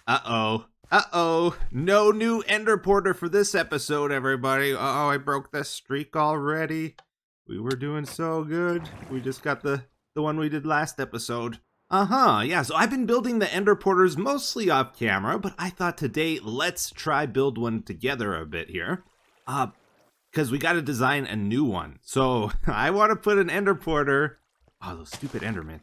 Uh-oh. Uh-oh. No new EnderPorter for this episode, everybody. Uh-oh, I broke the streak already. We were doing so good. We just got the one we did last episode. Yeah, so I've been building the EnderPorters mostly off camera, but I thought today, let's try build one together a bit here. Because we gotta design a new one. So, I want to put an EnderPorter... Oh, those stupid Endermen.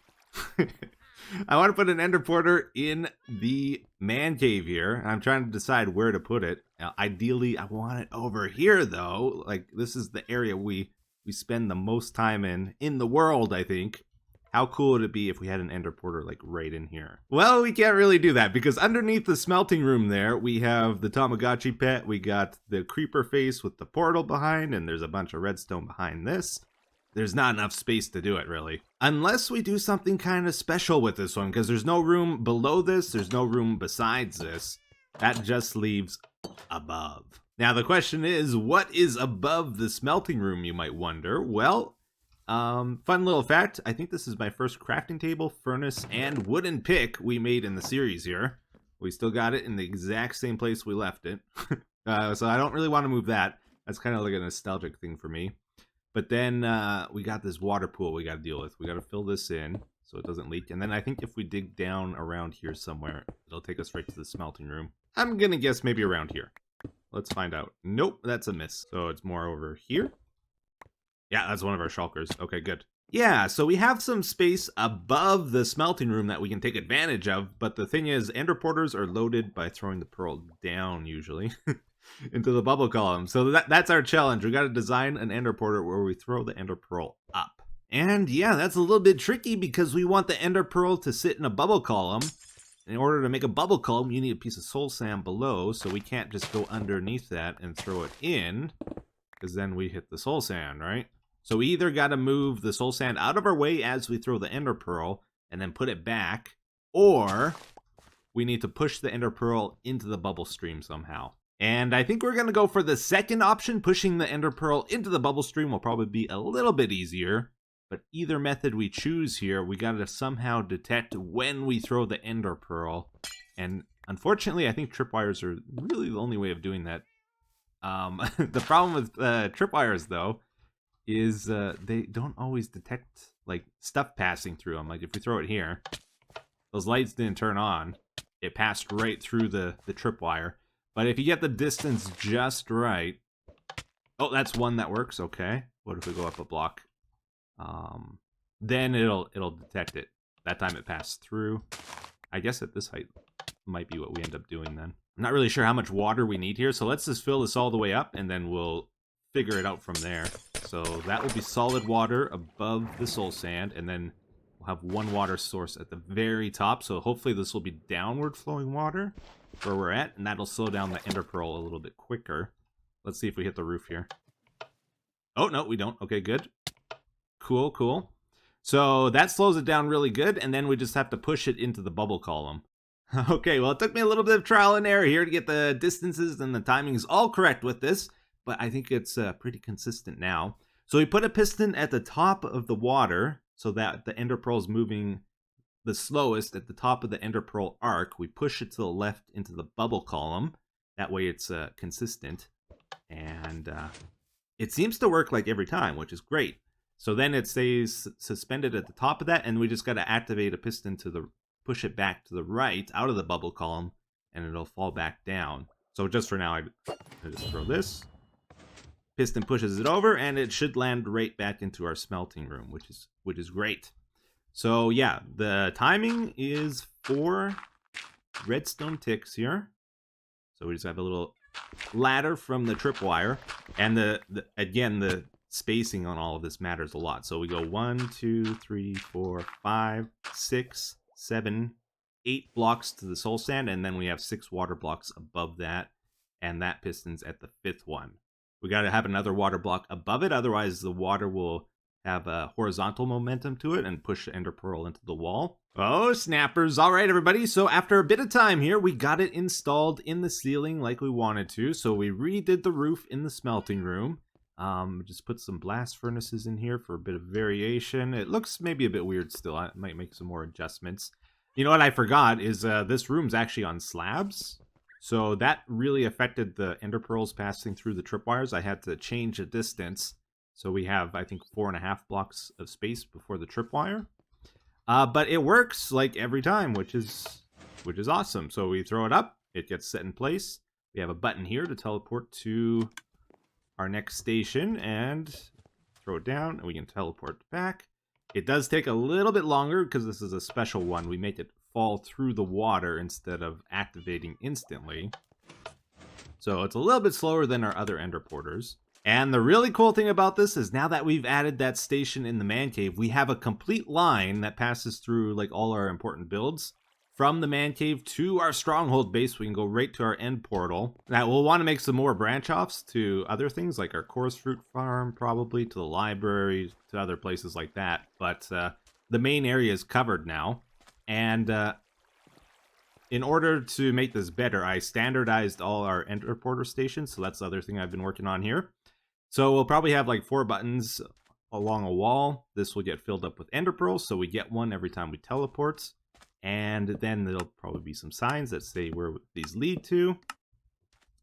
I want to put an EnderPorter in the man cave here. I'm trying to decide where to put it. Now, ideally, I want it over here, though. Like, this is the area we spend the most time in the world, I think. How cool would it be if we had an EnderPorter, like, right in here? Well, we can't really do that, because underneath the smelting room there, we have the Tamagotchi pet, we got the creeper face with the portal behind, and there's a bunch of redstone behind this. There's not enough space to do it, really. Unless we do something kind of special with this one, because there's no room below this, there's no room besides this. That just leaves above. Now, the question is, what is above the smelting room, you might wonder? Well, fun little fact, I think this is my first crafting table, furnace, and wooden pick we made in the series here. We still got it in the exact same place we left it. So I don't really want to move that. That's kind of like a nostalgic thing for me. But then we got this water pool we got to deal with. We got to fill this in so it doesn't leak. And then I think if we dig down around here somewhere, it'll take us right to the smelting room. I'm going to guess maybe around here. Let's find out. Nope, that's a miss. So it's more over here. Yeah, that's one of our shulkers. Okay, good. Yeah, so we have some space above the smelting room that we can take advantage of. But the thing is, EnderPorters are loaded by throwing the pearl down, usually. Into the bubble column. So that's our challenge. We got to design an EnderPorter where we throw the ender pearl up. And yeah, that's a little bit tricky because we want the ender pearl to sit in a bubble column. In order to make a bubble column, you need a piece of soul sand below, so we can't just go underneath that and throw it in, because then we hit the soul sand, right? So we either got to move the soul sand out of our way as we throw the ender pearl and then put it back, or we need to push the ender pearl into the bubble stream somehow. And I think we're going to go for the second option. Pushing the ender pearl into the bubble stream will probably be a little bit easier. But either method we choose here, we got to somehow detect when we throw the ender pearl. And unfortunately, I think tripwires are really the only way of doing that. The problem with tripwires, though, is they don't always detect like stuff passing through them. Like if we throw it here, those lights didn't turn on. It passed right through the tripwire. But if you get the distance just right... Oh, that's one that works, okay. What if we go up a block? Then it'll detect it. That time it passed through. I guess at this height might be what we end up doing then. I'm not really sure how much water we need here, so let's just fill this all the way up, and then we'll figure it out from there. So that will be solid water above the soul sand, and then we'll have one water source at the very top, so hopefully this will be downward flowing water where we're at, and that'll slow down the ender pearl a little bit quicker. Let's see if we hit the roof here. Oh, no, we don't. Okay, good. Cool, cool. So that slows it down really good, and then we just have to push it into the bubble column. Okay, well, it took me a little bit of trial and error here to get the distances and the timings all correct with this, but I think it's pretty consistent now. So we put a piston at the top of the water so that the ender pearl is moving the slowest at the top of the ender pearl arc. We push it to the left into the bubble column. That way it's consistent. And it seems to work like every time, which is great. So then it stays suspended at the top of that, and we just got to activate a piston to push it back to the right out of the bubble column, and it'll fall back down. So just for now, I just throw this. Piston pushes it over, and it should land right back into our smelting room, which is great. So yeah, the timing is 4 redstone ticks here. So we just have a little ladder from the tripwire, and again the spacing on all of this matters a lot. So we go 1, 2, 3, 4, 5, 6, 7, 8 blocks to the soul sand, and then we have 6 water blocks above that, and that piston's at the 5th one. We got to have another water block above it, otherwise the water will have a horizontal momentum to it and push the ender pearl into the wall. Oh, snappers. All right, everybody. So after a bit of time here, we got it installed in the ceiling like we wanted to. So we redid the roof in the smelting room. Just put some blast furnaces in here for a bit of variation. It looks maybe a bit weird still. I might make some more adjustments. You know what I forgot is this room's actually on slabs. So that really affected the ender pearls passing through the tripwires. I had to change the distance. So we have, I think, 4.5 blocks of space before the tripwire. But it works like every time, which is awesome. So we throw it up, it gets set in place. We have a button here to teleport to our next station and throw it down, and we can teleport back. It does take a little bit longer because this is a special one. We make it fall through the water instead of activating instantly. So it's a little bit slower than our other ender porters. And the really cool thing about this is now that we've added that station in the man cave, we have a complete line that passes through like all our important builds. From the man cave to our stronghold base, we can go right to our end portal. Now, we'll want to make some more branch offs to other things like our chorus fruit farm, probably to the library, to other places like that. But the main area is covered now. And in order to make this better, I standardized all our EnderPorter stations. So that's the other thing I've been working on here. So we'll probably have like 4 buttons along a wall. This will get filled up with ender pearls, so we get one every time we teleport. And then there'll probably be some signs that say where these lead to,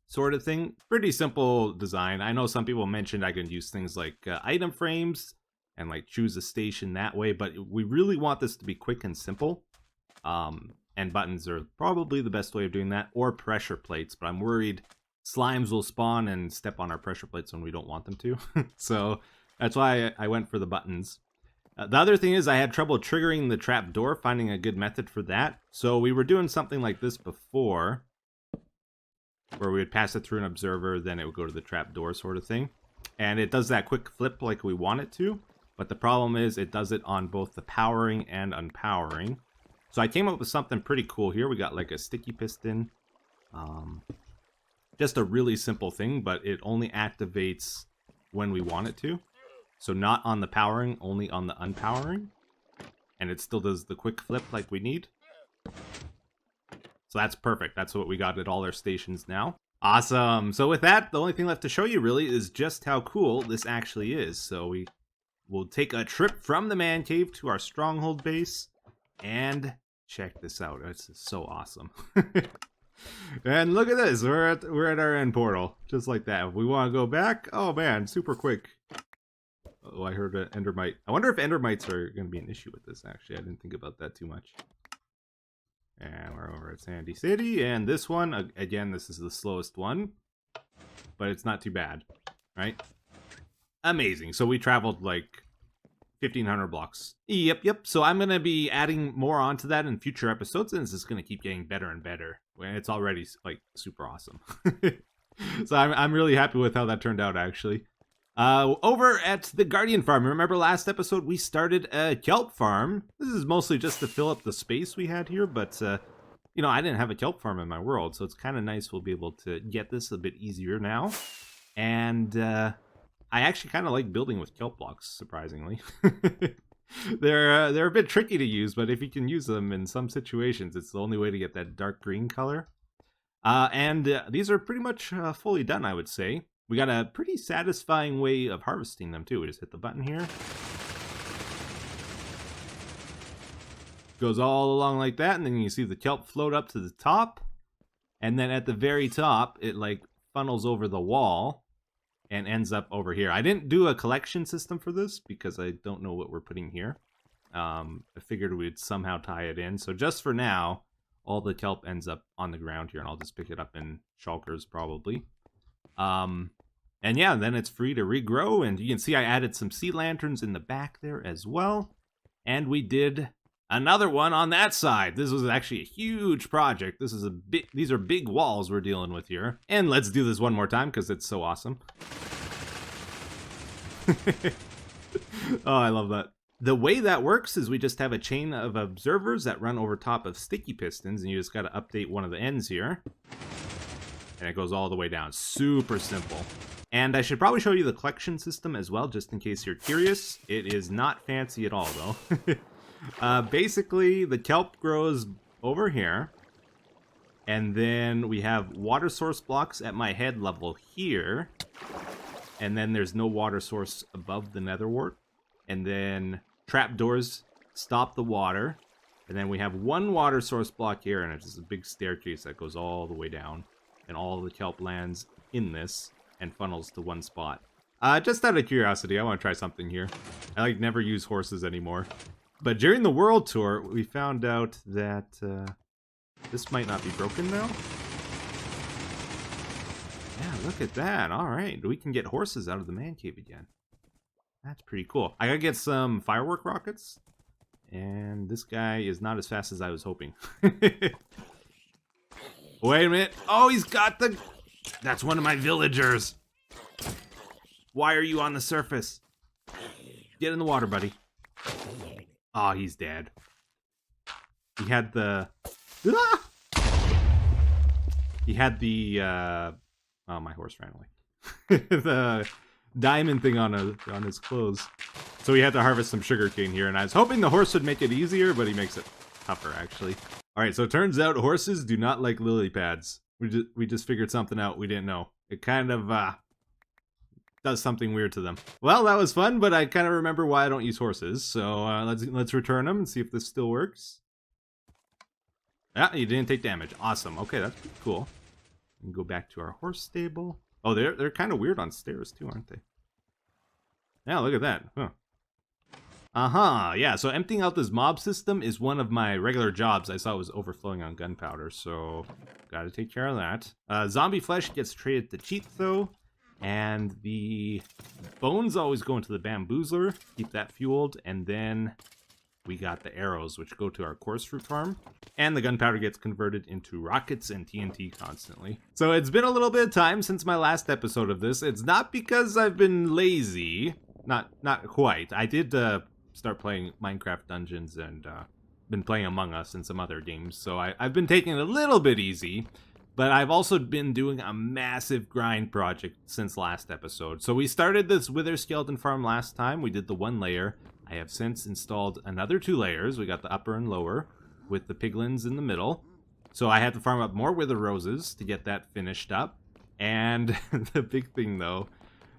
sort of thing. Pretty simple design. I know some people mentioned I can use things like item frames and like choose a station that way, but we really want this to be quick and simple. And buttons are probably the best way of doing that, or pressure plates, but I'm worried slimes will spawn and step on our pressure plates when we don't want them to. So that's why I went for the buttons. The other thing is I had trouble triggering the trap door, finding a good method for that. So we were doing something like this before, where we would pass it through an observer, then it would go to the trap door sort of thing. And it does that quick flip like we want it to, but the problem is it does it on both the powering and unpowering. So I came up with something pretty cool here. We got like a sticky piston. Just a really simple thing, but it only activates when we want it to. So not on the powering, only on the unpowering. And it still does the quick flip like we need. So that's perfect. That's what we got at all our stations now. Awesome. So with that, the only thing left to show you really is just how cool this actually is. So we will take a trip from the man cave to our stronghold base. And check this out. It's so awesome. And look at this. We're at our end portal. Just like that. If we want to go back, oh man, super quick. Oh, I heard an endermite. I wonder if endermites are going to be an issue with this, actually. I didn't think about that too much. And we're over at Sandy City. And this one, again, this is the slowest one. But it's not too bad, right? Amazing. So we traveled like 1,500 blocks. Yep. So I'm going to be adding more onto that in future episodes, and it's just going to keep getting better and better. And it's already like super awesome. So I'm really happy with how that turned out, actually. Over at the Guardian Farm, remember last episode we started a kelp farm. This is mostly just to fill up the space we had here, but you know, I didn't have a kelp farm in my world, so it's kind of nice we'll be able to get this a bit easier now. And I actually kind of like building with kelp blocks, surprisingly. They're a bit tricky to use, but if you can use them in some situations, it's the only way to get that dark green color. And these are pretty much fully done, I would say. We got a pretty satisfying way of harvesting them, too. We just hit the button here. Goes all along like that, and then you see the kelp float up to the top. And then at the very top, it like funnels over the wall and ends up over here. I didn't do a collection system for this because I don't know what we're putting here. I figured we'd somehow tie it in. So just for now, all the kelp ends up on the ground here, and I'll just pick it up in shulkers probably. And yeah, then it's free to regrow, and you can see I added some sea lanterns in the back there as well. And we did another one on that side. This was actually a huge project. These are big walls we're dealing with here. And let's do this one more time because it's so awesome. Oh, I love that. The way that works is we just have a chain of observers that run over top of sticky pistons, and you just got to update one of the ends here. And it goes all the way down. Super simple. And I should probably show you the collection system as well, just in case you're curious. It is not fancy at all, though. Basically, the kelp grows over here. And then we have water source blocks at my head level here. And then there's no water source above the nether wart. And then trapdoors stop the water. And then we have one water source block here, and it's just a big staircase that goes all the way down. And all the kelp lands in this and funnels to one spot. Just out of curiosity, I want to try something here. I like never use horses anymore. But during the world tour, we found out that this might not be broken now. Yeah, look at that. All right, we can get horses out of the man cave again. That's pretty cool. I gotta get some firework rockets. And this guy is not as fast as I was hoping. Wait a minute. Oh, he's got the... That's one of my villagers. Why are you on the surface? Get in the water, buddy. Oh, he's dead. He had the... Ah! He had the... Oh, my horse ran away. The diamond thing on his clothes. So we had to harvest some sugarcane here, and I was hoping the horse would make it easier, but he makes it tougher, actually. Alright, so it turns out horses do not like lily pads. We just figured something out we didn't know. It kind of, does something weird to them. Well, that was fun, but I kind of remember why I don't use horses, so let's return them and see if this still works. Yeah, you didn't take damage. Awesome. Okay, that's pretty cool. We can go back to our horse stable. Oh, they're kind of weird on stairs too, aren't they? Yeah, look at that. Huh. Yeah, so emptying out this mob system is one of my regular jobs. I saw it was overflowing on gunpowder, so gotta take care of that. Zombie flesh gets traded to cheat, though. And the bones always go into the bamboozler. Keep that fueled. And then we got the arrows, which go to our coarse fruit farm. And the gunpowder gets converted into rockets and TNT constantly. So it's been a little bit of time since my last episode of this. It's not because I've been lazy. Not quite. I did start playing Minecraft Dungeons and been playing Among Us and some other games. So I've been taking it a little bit easy. But I've also been doing a massive grind project since last episode. So we started this Wither Skeleton farm last time. We did the 1 layer. I have since installed another 2 layers. We got the upper and lower with the piglins in the middle. So I had to farm up more Wither Roses to get that finished up. And the big thing, though,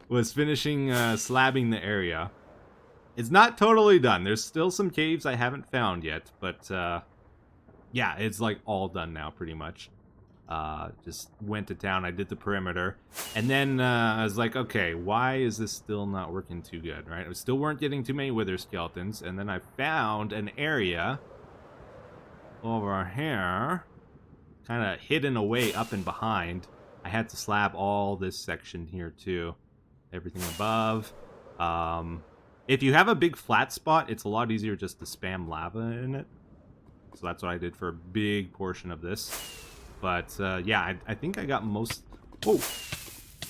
was finishing slabbing the area. It's not totally done. There's still some caves I haven't found yet. But yeah, it's like all done now pretty much. Just went to town, I did the perimeter, and then I was like, okay, why is this still not working too good, right? We still weren't getting too many wither skeletons, and then I found an area over here, kind of hidden away up and behind. I had to slab all this section here too, everything above. If you have a big flat spot, it's a lot easier just to spam lava in it, so that's what I did for a big portion of this. But, yeah, I think I got most... Whoa!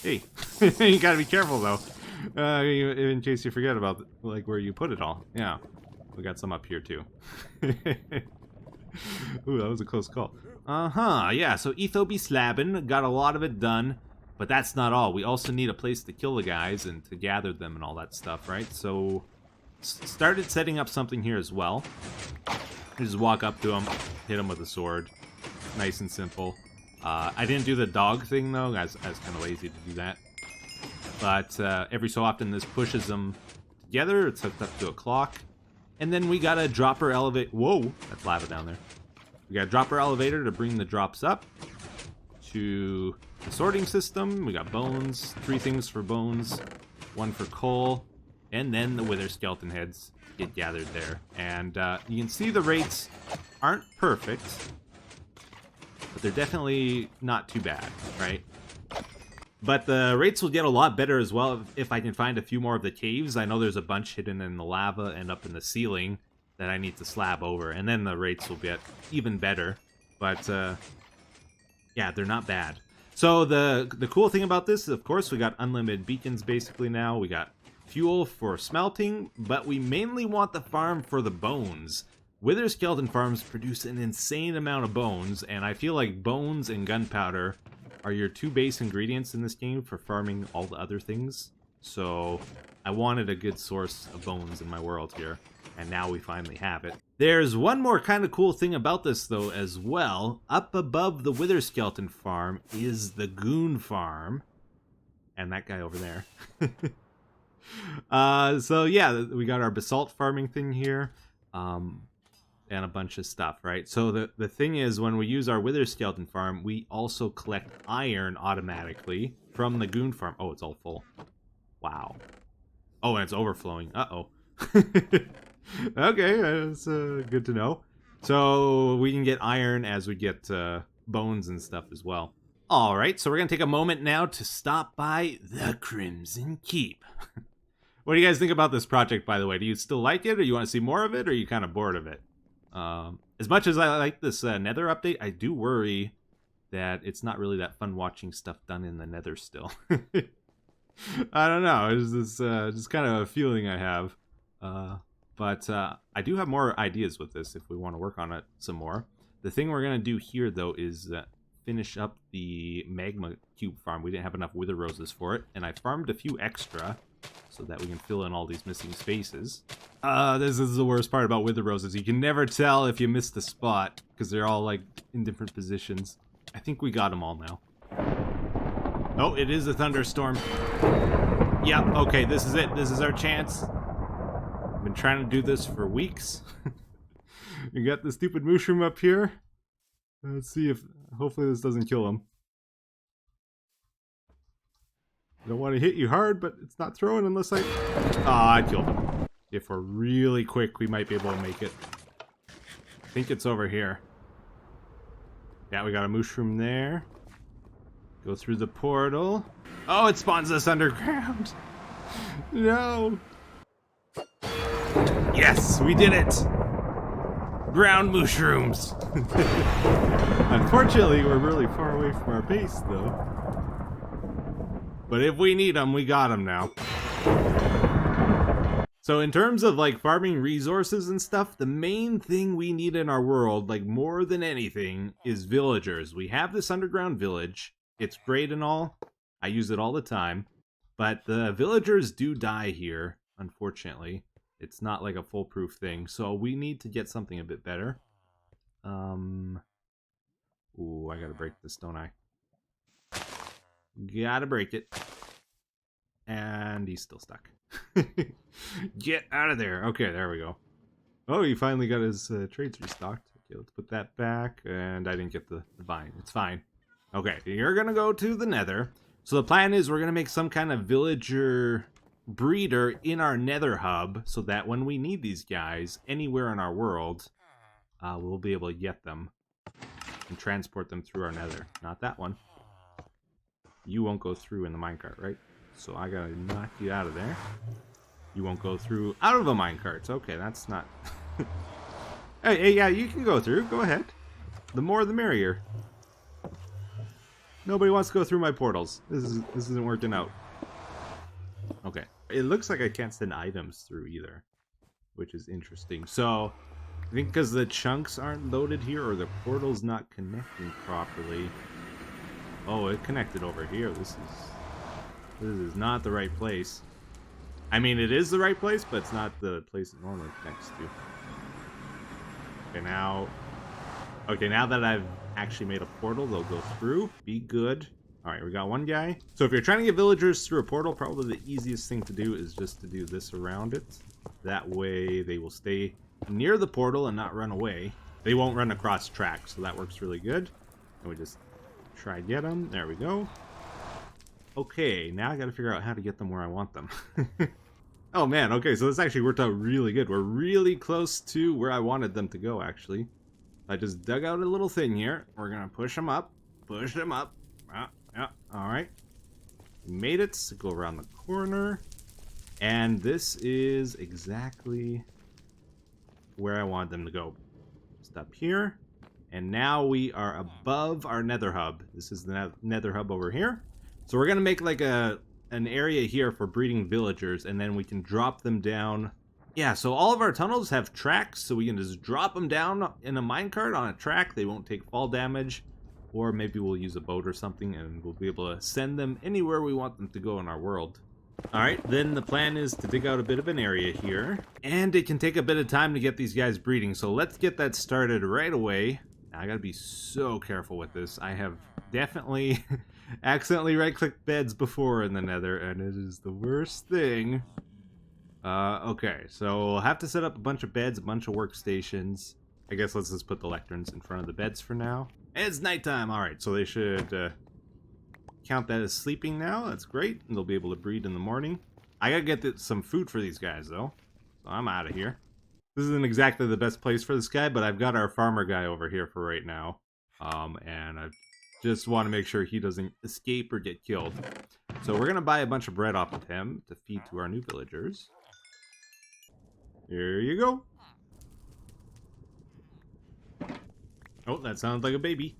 Hey, you gotta be careful, though. In case you forget about, like, where you put it all. Yeah, we got some up here, too. Ooh, that was a close call. Yeah, so Etho be slabbing. Got a lot of it done. But that's not all. We also need a place to kill the guys and to gather them and all that stuff, right? So, started setting up something here as well. Just walk up to them, hit them with a sword. Nice and simple. I didn't do the dog thing, though. I was kind of lazy to do that. But every so often, this pushes them together. It's hooked up to a clock. And then we got a dropper elevator. Whoa, that's lava down there. We got a dropper elevator to bring the drops up to the sorting system. We got bones. 3 things for bones. 1 for coal. And then the wither skeleton heads get gathered there. And you can see the rates aren't perfect. But they're definitely not too bad, right? But the rates will get a lot better as well if I can find a few more of the caves. I know there's a bunch hidden in the lava and up in the ceiling that I need to slab over. And then the rates will get even better. But, yeah, they're not bad. So the cool thing about this is, of course, we got unlimited beacons basically now. We got fuel for smelting, but we mainly want the farm for the bones. Wither skeleton farms produce an insane amount of bones, and I feel like bones and gunpowder are your 2 base ingredients in this game for farming all the other things. So I wanted a good source of bones in my world here, and now we finally have it. There's one more kind of cool thing about this, though, as well. Up above the Wither skeleton farm is the goon farm, and that guy over there. So yeah, we got our basalt farming thing here. and a bunch of stuff, right? So the thing is, when we use our Wither Skeleton farm, we also collect iron automatically from the Goon farm. Oh, it's all full. Wow. Oh, and it's overflowing. Uh-oh. Okay, that's good to know. So we can get iron as we get bones and stuff as well. All right, so we're going to take a moment now to stop by the Crimson Keep. What do you guys think about this project, by the way? Do you still like it, or you want to see more of it, or are you kind of bored of it? As much as I like this Nether update, I do worry that it's not really that fun watching stuff done in the Nether still. I don't know. It's this just kind of a feeling I have. But I do have more ideas with this if we want to work on it some more. The thing we're going to do here, though, is finish up the Magma Cube farm. We didn't have enough Wither Roses for it, and I farmed a few extra so that we can fill in all these missing spaces. This is the worst part about Wither Roses. You can never tell if you missed the spot, because they're all, like, in different positions. I think we got them all now. Oh, it is a thunderstorm. Yep, okay, this is it. This is our chance. I've been trying to do this for weeks. We got the stupid mushroom up here. Let's see if... Hopefully this doesn't kill him. I don't want to hit you hard, but it's not throwing unless I... Ah, I killed him. If we're really quick, we might be able to make it. I think it's over here. Yeah, we got a mushroom there. Go through the portal. Oh, it spawns us underground. No. Yes, we did it. Ground mushrooms. Unfortunately, we're really far away from our base, though. But if we need them, we got them now. So in terms of like farming resources and stuff, the main thing we need in our world, like more than anything, is villagers. We have this underground village. It's great and all. I use it all the time. But the villagers do die here, unfortunately. It's not like a foolproof thing. So we need to get something a bit better. Ooh, I gotta break this, don't I? Gotta break it. And he's still stuck. Get out of there. Okay, there we go. Oh, he finally got his trades restocked. Okay, let's put that back. And I didn't get the vine. It's fine. Okay, you're gonna go to the Nether. So the plan is we're gonna make some kind of villager breeder in our Nether Hub, so that when we need these guys anywhere in our world, we'll be able to get them and transport them through our Nether. Not that one. You won't go through in the minecart, right? So I gotta knock you out of there. You won't go through out of the minecart. Okay, that's not... hey, yeah, you can go through. Go ahead. The more the merrier. Nobody wants to go through my portals. This isn't working out. Okay. It looks like I can't send items through either, which is interesting. So, I think because the chunks aren't loaded here, or the portal's not connecting properly. Oh, it connected over here. This is not the right place. I mean, it is the right place, but it's not the place it normally connects to. Okay, now that I've actually made a portal, they'll go through. Be good. Alright, we got one guy. So if you're trying to get villagers through a portal, probably the easiest thing to do is just to do this around it. That way they will stay near the portal and not run away. They won't run across tracks, so that works really good. And we just try to get them. There we go. Okay, now I gotta figure out how to get them where I want them. Oh man, okay, so this actually worked out really good. We're really close to where I wanted them to go, actually. I just dug out a little thing here. We're gonna push them up. Push them up. Yeah, alright. Made it. Go around the corner. And this is exactly where I wanted them to go. Just up here. And now we are above our Nether Hub. This is the Nether Hub over here. So we're gonna make like an area here for breeding villagers, and then we can drop them down. Yeah, so all of our tunnels have tracks, so we can just drop them down in a minecart on a track. They won't take fall damage. Or maybe we'll use a boat or something, and we'll be able to send them anywhere we want them to go in our world. Alright, then the plan is to dig out a bit of an area here. And it can take a bit of time to get these guys breeding, so let's get that started right away. Now, I gotta be so careful with this. I have definitely accidentally right-clicked beds before in the Nether, and it is the worst thing. Okay, so we'll have to set up a bunch of beds, a bunch of workstations. I guess let's just put the lecterns in front of the beds for now. It's nighttime. All right, so they should count that as sleeping now. That's great. And they'll be able to breed in the morning. I gotta get some food for these guys, though. So I'm out of here. This isn't exactly the best place for this guy, but I've got our farmer guy over here for right now. And I just want to make sure he doesn't escape or get killed. So we're going to buy a bunch of bread off of him to feed to our new villagers. Here you go. Oh, that sounds like a baby.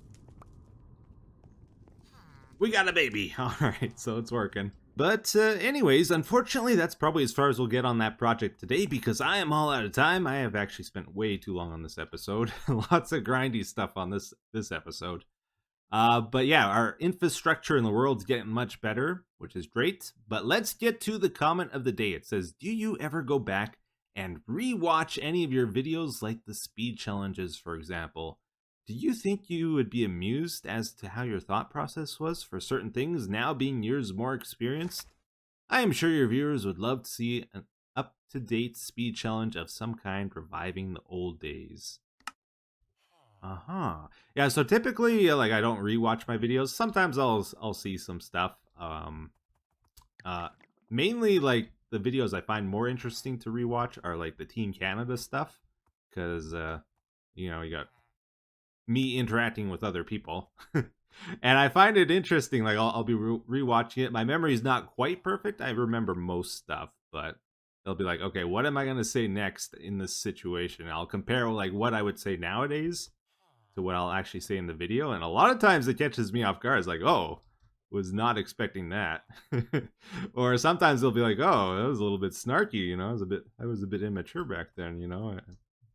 We got a baby. All right, so it's working. But anyways, unfortunately, that's probably as far as we'll get on that project today because I am all out of time. I have actually spent way too long on this episode. Lots of grindy stuff on this episode. But yeah, our infrastructure in the world's getting much better, which is great. But let's get to the comment of the day. It says, do you ever go back and rewatch any of your videos like the speed challenges, for example? Do you think you would be amused as to how your thought process was for certain things now being years more experienced? I am sure your viewers would love to see an up-to-date speed challenge of some kind reviving the old days. Yeah, so typically, like, I don't rewatch my videos. Sometimes I'll see some stuff. Mainly, like, the videos I find more interesting to rewatch are, like, the Team Canada stuff. Because, you know, you got me interacting with other people. And I find it interesting. Like, I'll be rewatching it. My memory's not quite perfect. I remember most stuff, but they'll be like, okay, what am I going to say next in this situation? I'll compare, like, what I would say nowadays to what I'll actually say in the video. And a lot of times it catches me off guard. It's like, oh, was not expecting that. Or sometimes they'll be like, oh, that was a little bit snarky, you know, I was a bit immature back then, you know. I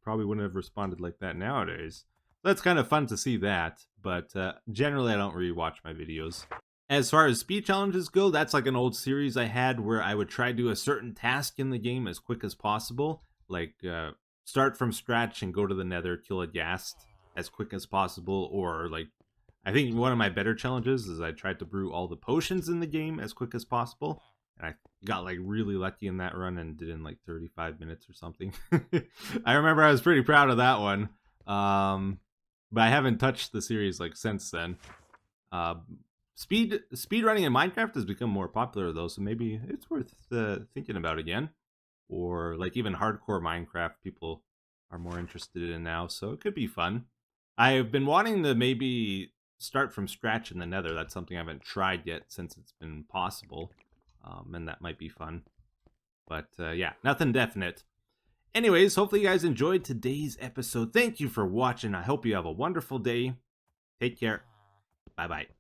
probably wouldn't have responded like that nowadays. That's kind of fun to see that, but generally I don't rewatch my videos. As far as speed challenges go, that's like an old series I had where I would try to do a certain task in the game as quick as possible. Like start from scratch and go to the nether, kill a ghast as quick as possible. Or like, I think one of my better challenges is I tried to brew all the potions in the game as quick as possible. And I got like really lucky in that run and did it in like 35 minutes or something. I remember I was pretty proud of that one. But I haven't touched the series like since then. Speed running in Minecraft has become more popular though, so maybe it's worth thinking about again. Or like even hardcore Minecraft people are more interested in now, so it could be fun. I've been wanting to maybe start from scratch in the nether. That's something I haven't tried yet since it's been possible, and that might be fun. But yeah, nothing definite. Anyways, hopefully you guys enjoyed today's episode. Thank you for watching. I hope you have a wonderful day. Take care. Bye-bye.